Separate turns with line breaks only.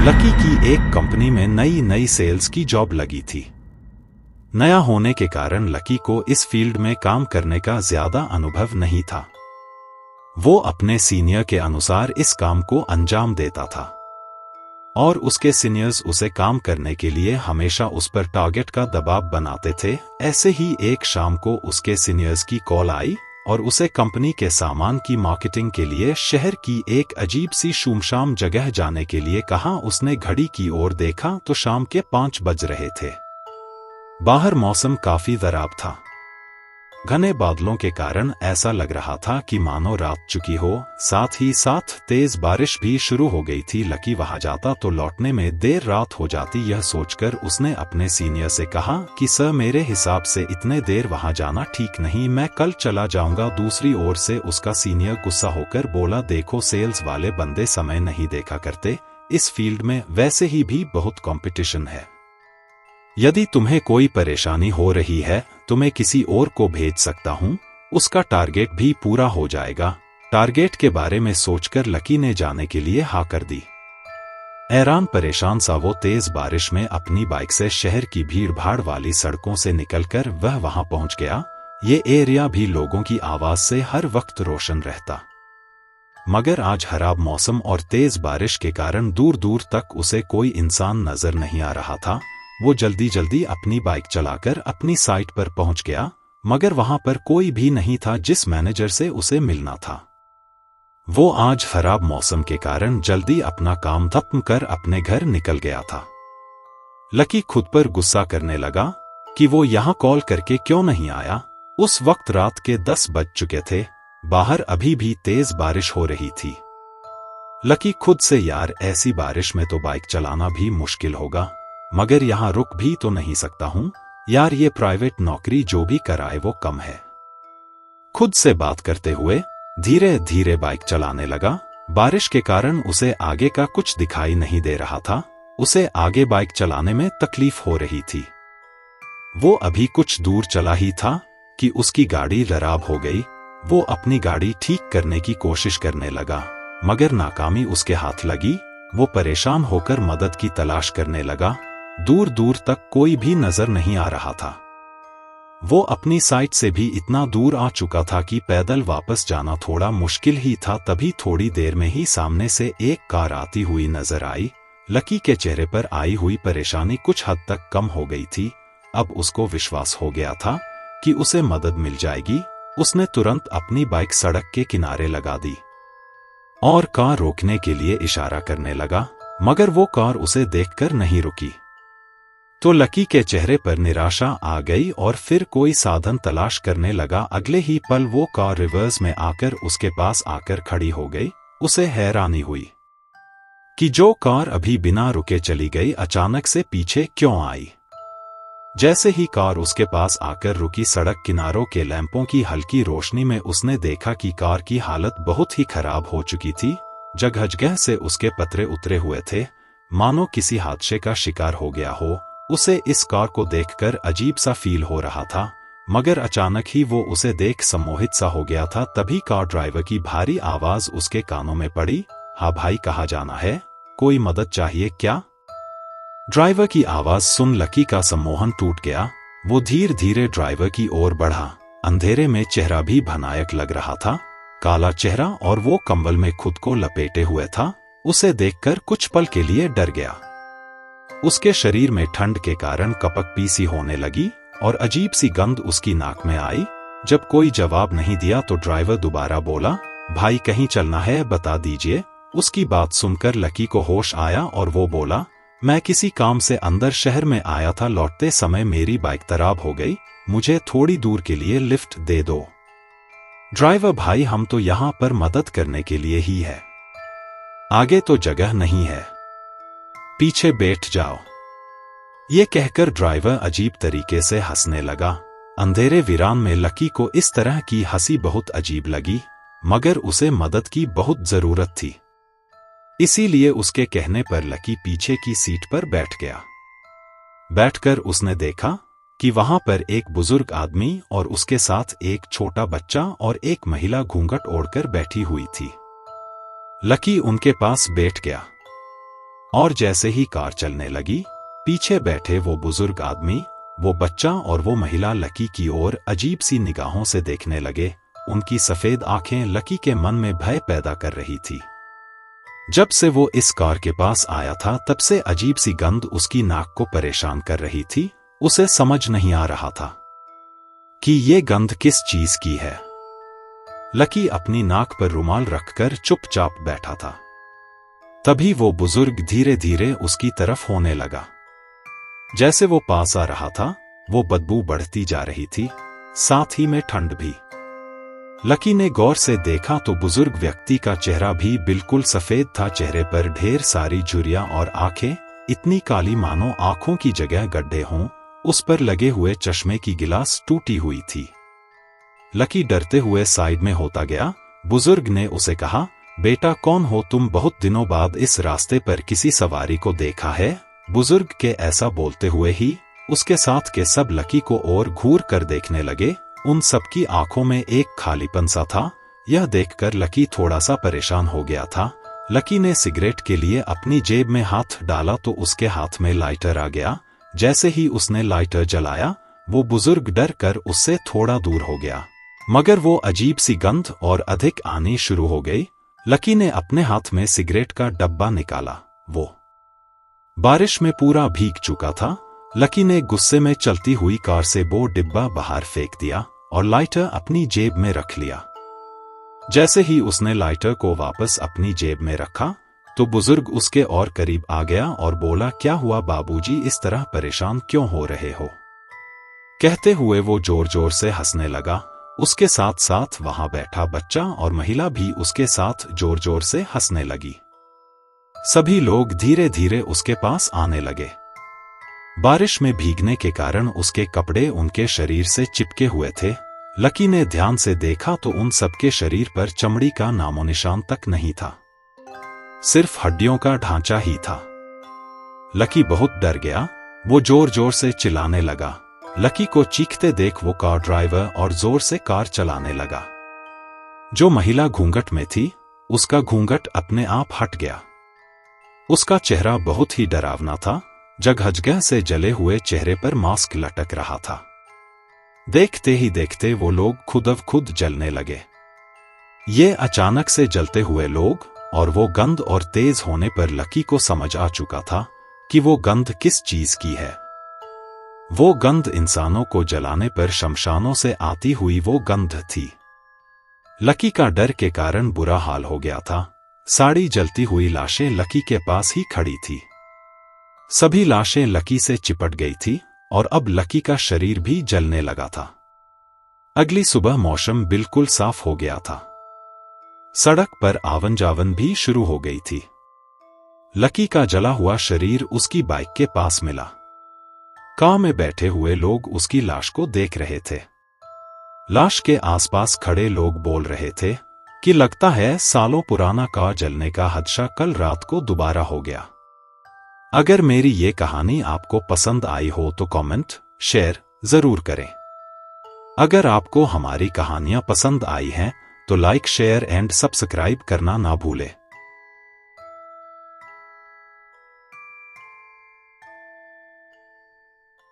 Lucky की एक company में नई नई सेल्स की जॉब लगी थी। नया होने के कारण लकी को इस फील्ड में काम करने का ज्यादा अनुभव नहीं था। वो अपने सीनियर के अनुसार इस काम को अंजाम देता था और उसके सीनियर्स उसे काम करने के लिए हमेशा उस पर टारगेट का दबाव बनाते थे। ऐसे ही एक शाम को उसके सीनियर्स की कॉल आई और उसे कंपनी के सामान की मार्केटिंग के लिए शहर की एक अजीब सी शुमशाम जगह जाने के लिए कहा। उसने घड़ी की ओर देखा तो शाम के 5 बज रहे थे। बाहर मौसम काफी खराब था। घने बादलों के कारण ऐसा लग रहा था कि मानो रात चुकी हो। साथ ही साथ तेज बारिश भी शुरू हो गई थी। लकी वहां जाता तो लौटने में देर रात हो जाती। यह सोचकर उसने अपने सीनियर से कहा कि सर, मेरे हिसाब से इतने देर वहां जाना ठीक नहीं, मैं कल चला जाऊंगा। दूसरी ओर से उसका सीनियर गुस्सा होकर बोला, देखो, सेल्स वाले बंदे समय नहीं देखा करते। इस फील्ड में वैसे ही भी बहुत कंपटीशन है। यदि तुम्हें कोई परेशानी हो रही है तो मैं किसी और को भेज सकता हूं, उसका टारगेट भी पूरा हो जाएगा। टारगेट के बारे में सोचकर लकी ने जाने के लिए हाँ कर दी। हैरान परेशान सा वो तेज बारिश में अपनी बाइक से शहर की भीड़-भाड़ वाली सड़कों से निकलकर वह वहां पहुंच गया। ये एरिया भी लोगों की आवाज से हर वक्त रोशन रहता, मगर आज खराब मौसम और तेज बारिश के कारण दूर दूर तक उसे कोई इंसान नजर नहीं आ रहा था। वो जल्दी जल्दी अपनी बाइक चलाकर अपनी साइट पर पहुंच गया, मगर वहां पर कोई भी नहीं था जिस मैनेजर से उसे मिलना था। वो आज खराब मौसम के कारण जल्दी अपना काम खत्म कर अपने घर निकल गया था। लकी खुद पर गुस्सा करने लगा कि वो यहां कॉल करके क्यों नहीं आया। उस वक्त रात के 10 बज चुके थे। बाहर अभी भी तेज बारिश हो रही थी। लकी खुद से, यार, ऐसी बारिश में तो बाइक चलाना भी मुश्किल होगा, मगर यहां रुक भी तो नहीं सकता हूं। यार, ये प्राइवेट नौकरी जो भी कराए वो कम है। खुद से बात करते हुए धीरे धीरे बाइक चलाने लगा। बारिश के कारण उसे आगे का कुछ दिखाई नहीं दे रहा था। उसे आगे बाइक चलाने में तकलीफ हो रही थी। वो अभी कुछ दूर चला ही था कि उसकी गाड़ी खराब हो गई। वो अपनी गाड़ी ठीक करने की कोशिश करने लगा, मगर नाकामी उसके हाथ लगी। वो परेशान होकर मदद की तलाश करने लगा। दूर दूर तक कोई भी नजर नहीं आ रहा था। वो अपनी साइट से भी इतना दूर आ चुका था कि पैदल वापस जाना थोड़ा मुश्किल ही था। तभी थोड़ी देर में ही सामने से एक कार आती हुई नजर आई। लकी के चेहरे पर आई हुई परेशानी कुछ हद तक कम हो गई थी। अब उसको विश्वास हो गया था कि उसे मदद मिल जाएगी। उसने तुरंत अपनी बाइक सड़क के किनारे लगा दी और कार रोकने के लिए इशारा करने लगा, मगर वो कार उसे देखकर नहीं रुकी। तो लकी के चेहरे पर निराशा आ गई और फिर कोई साधन तलाश करने लगा। अगले ही पल वो कार रिवर्स में आकर उसके पास आकर खड़ी हो गई। उसे हैरानी हुई कि जो कार अभी बिना रुके चली गई, अचानक से पीछे क्यों आई। जैसे ही कार उसके पास आकर रुकी, सड़क किनारों के लैंपों की हल्की रोशनी में उसने देखा कि कार की हालत बहुत ही खराब हो चुकी थी। जगह जगह से उसके पतरे उतरे हुए थे, मानो किसी हादसे का शिकार हो गया हो। उसे इस कार को देखकर अजीब सा फील हो रहा था, मगर अचानक ही वो उसे देख सम्मोहित सा हो गया था। तभी कार ड्राइवर की भारी आवाज उसके कानों में पड़ी। हाँ भाई, कहाँ जाना है? कोई मदद चाहिए क्या? ड्राइवर की आवाज सुन लकी का सम्मोहन टूट गया। वो धीरे धीरे ड्राइवर की ओर बढ़ा। अंधेरे में चेहरा भी भयानक लग रहा था, काला चेहरा, और वो कंबल में खुद को लपेटे हुए था। उसे देखकर कुछ पल के लिए डर गया। उसके शरीर में ठंड के कारण कपक सी होने लगी और अजीब सी गंध उसकी नाक में आई। जब कोई जवाब नहीं दिया तो ड्राइवर दोबारा बोला, भाई, कहीं चलना है, बता दीजिए। उसकी बात सुनकर लकी को होश आया और वो बोला, मैं किसी काम से अंदर शहर में आया था, लौटते समय मेरी बाइक खराब हो गई, मुझे थोड़ी दूर के लिए लिफ्ट दे दो। ड्राइवर भाई, हम तो यहाँ पर मदद करने के लिए ही है, आगे तो जगह नहीं है, पीछे बैठ जाओ। ये कहकर ड्राइवर अजीब तरीके से हंसने लगा। अंधेरे वीरान में लकी को इस तरह की हंसी बहुत अजीब लगी, मगर उसे मदद की बहुत जरूरत थी। इसीलिए उसके कहने पर लकी पीछे की सीट पर बैठ गया। बैठकर उसने देखा कि वहां पर एक बुजुर्ग आदमी और उसके साथ एक छोटा बच्चा और एक महिला घूंघट ओढ़कर बैठी हुई थी। लकी उनके पास बैठ गया। और जैसे ही कार चलने लगी, पीछे बैठे वो बुजुर्ग आदमी, वो बच्चा और वो महिला लकी की ओर अजीब सी निगाहों से देखने लगे। उनकी सफेद आंखें लकी के मन में भय पैदा कर रही थी। जब से वो इस कार के पास आया था तब से अजीब सी गंध उसकी नाक को परेशान कर रही थी। उसे समझ नहीं आ रहा था कि ये गंध किस चीज की है। लकी अपनी नाक पर रुमाल रखकर चुपचाप बैठा था। तभी वो बुजुर्ग धीरे धीरे उसकी तरफ होने लगा। जैसे वो पास आ रहा था, वो बदबू बढ़ती जा रही थी, साथ ही में ठंड भी। लकी ने गौर से देखा तो बुजुर्ग व्यक्ति का चेहरा भी बिल्कुल सफेद था। चेहरे पर ढेर सारी झुर्रियां और आंखें इतनी काली मानो आंखों की जगह गड्ढे हों। उस पर लगे हुए चश्मे की गिलास टूटी हुई थी। लकी डरते हुए साइड में होता गया। बुजुर्ग ने उसे कहा, बेटा कौन हो तुम? बहुत दिनों बाद इस रास्ते पर किसी सवारी को देखा है। बुजुर्ग के ऐसा बोलते हुए ही उसके साथ के सब लकी को और घूर कर देखने लगे। उन सबकी आंखों में एक खालीपन सा था। यह देखकर लकी थोड़ा सा परेशान हो गया था। लकी ने सिगरेट के लिए अपनी जेब में हाथ डाला तो उसके हाथ में लाइटर आ गया। जैसे ही उसने लाइटर जलाया, वो बुजुर्ग डर कर उससे थोड़ा दूर हो गया। मगर वो अजीब सी गंध और अधिक आनी शुरू हो गई। लकी ने अपने हाथ में सिगरेट का डब्बा निकाला। वो बारिश में पूरा भीग चुका था। लकी ने गुस्से में चलती हुई कार से वो डिब्बा बाहर फेंक दिया और लाइटर अपनी जेब में रख लिया। जैसे ही उसने लाइटर को वापस अपनी जेब में रखा तो बुजुर्ग उसके और करीब आ गया और बोला, क्या हुआ बाबूजी, इस तरह परेशान क्यों हो रहे हो? कहते हुए वो जोर जोर से हंसने लगा। उसके साथ साथ वहां बैठा बच्चा और महिला भी उसके साथ जोर जोर से हंसने लगी। सभी लोग धीरे धीरे उसके पास आने लगे। बारिश में भीगने के कारण उसके कपड़े उनके शरीर से चिपके हुए थे। लकी ने ध्यान से देखा तो उन सबके शरीर पर चमड़ी का नामो निशान तक नहीं था, सिर्फ हड्डियों का ढांचा ही था। लकी बहुत डर गया। वो जोर जोर से चिल्लाने लगा। लकी को चीखते देख वो कार ड्राइवर और जोर से कार चलाने लगा। जो महिला घूंघट में थी, उसका घूंघट अपने आप हट गया। उसका चेहरा बहुत ही डरावना था। जगह जगह से जले हुए चेहरे पर मास्क लटक रहा था। देखते ही देखते वो लोग खुद अब खुद जलने लगे। ये अचानक से जलते हुए लोग और वो गंध और तेज होने पर लकी को समझ आ चुका था कि वो गंध किस चीज की है। वो गंध इंसानों को जलाने पर शमशानों से आती हुई वो गंध थी। लकी का डर के कारण बुरा हाल हो गया था। सारी जलती हुई लाशें लकी के पास ही खड़ी थी। सभी लाशें लकी से चिपट गई थी और अब लकी का शरीर भी जलने लगा था। अगली सुबह मौसम बिल्कुल साफ हो गया था। सड़क पर आवन जावन भी शुरू हो गई थी। लकी का जला हुआ शरीर उसकी बाइक के पास मिला। कार में बैठे हुए लोग उसकी लाश को देख रहे थे। लाश के आसपास खड़े लोग बोल रहे थे कि लगता है सालों पुराना कार जलने का हादसा कल रात को दोबारा हो गया। अगर मेरी ये कहानी आपको पसंद आई हो तो कमेंट, शेयर जरूर करें। अगर आपको हमारी कहानियां पसंद आई हैं तो लाइक, शेयर एंड सब्सक्राइब करना ना भूलें।